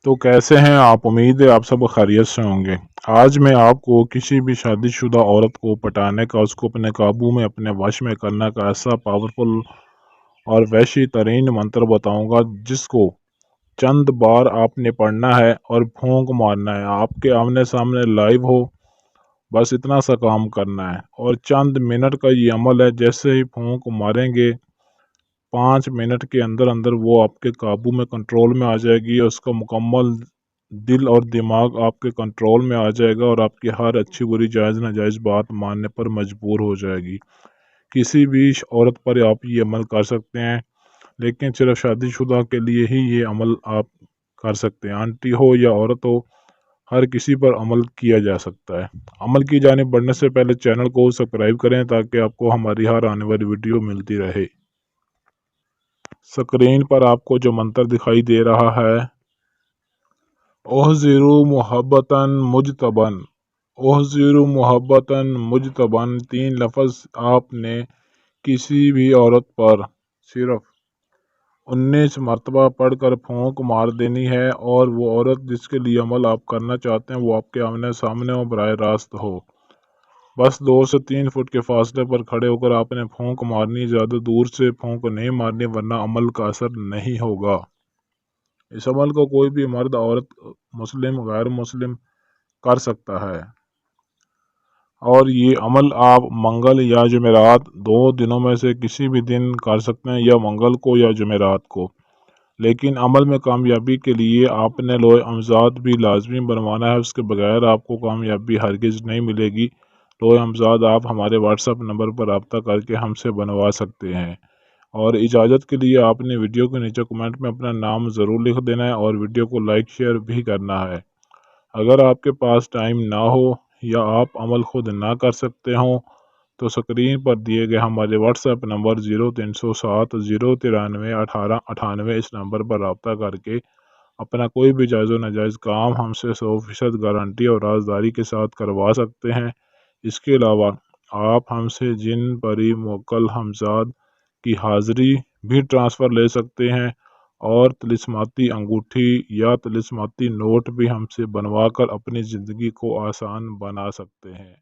تو कैसे हैं आप। उम्मीद है आप सब खैरियत से होंगे। आज मैं आपको किसी भी शादीशुदा औरत को पटाने का, उसको अपने काबू में, अपने वश में करने का ऐसा पावरफुल और वैशी तरीन मंत्र बताऊंगा जिसको चंद बार आपने पढ़ना है और फूंक मारना है। आपके आमने सामने लाइव हो, बस इतना सा काम करना है और चंद मिनट का ये अमल है। जैसे ही फूंक मारेंगे 5 मिनट के अंदर अंदर वो आपके काबू में, कंट्रोल में आ जाएगी। उसका मुकम्मल दिल और दिमाग आपके कंट्रोल में आ जाएगा और आपकी हर अच्छी बुरी जायज़ नाजायज़ बात मानने पर मजबूर हो जाएगी। किसी भी औरत पर आप ये अमल कर सकते हैं, लेकिन सिर्फ शादीशुदा के लिए ही ये अमल आप कर सकते हैं। आंटी हो या औरत हो, हर किसी पर अमल किया जा सकता है। अमल की जानिब बढ़ने से पहले चैनल को सब्सक्राइब करें ताकि आपको हमारी हर आने वाली वीडियो मिलती रहे। स्क्रीन पर आपको जो मंत्र दिखाई दे रहा है, ओहज़िरु मुहब्बतन मुजतबन, ओहज़िरु मुहब्बतन मुजतबन, 3 लफ्ज़ आपने किसी भी औरत पर सिर्फ 19 मरतबा पढ़कर फूंक मार देनी है और वो औरत जिसके लिए अमल आप करना चाहते हैं वो आपके आमने सामने और बराह रास्त हो। बस 2 से 3 फुट के फासले पर खड़े होकर आपने फूंक मारनी, ज़्यादा दूर से फूंक नहीं मारनी वरना अमल का असर नहीं होगा। इस अमल को कोई भी मर्द, औरत, मुस्लिम, गैर मुस्लिम कर सकता है और ये अमल आप मंगल या जुमेरात 2 दिनों में से किसी भी दिन कर सकते हैं, या मंगल को या जुमेरात को। लेकिन अमल में कामयाबी के लिए आपने लोहे अमजाद भी लाजमी बनवाना है, उसके बगैर आपको कामयाबी हरगिज़ नहीं मिलेगी। लोहे अमजाद आप हमारे व्हाट्सएप नंबर पर रब्ता करके हमसे बनवा सकते हैं। और इजाज़त के लिए आपने वीडियो के नीचे कमेंट में अपना नाम ज़रूर लिख देना है और वीडियो को लाइक शेयर भी करना है। अगर आपके पास टाइम ना हो या आप अमल खुद ना कर सकते हों तो स्क्रीन पर दिए गए हमारे व्हाट्सएप नंबर 0307 093 1898 इस नंबर पर रब्ता करके अपना कोई भी जायज़ व नाजायज़ काम हमसे 100% गारंटी और राजदारी के साथ करवा सकते हैं। इसके अलावा आप हमसे जिन परी मोकल हमजाद की हाज़िरी भी ट्रांसफ़र ले सकते हैं और तिलिस्माती अंगूठी या तिलिस्माती नोट भी हमसे बनवा कर अपनी ज़िंदगी को आसान बना सकते हैं।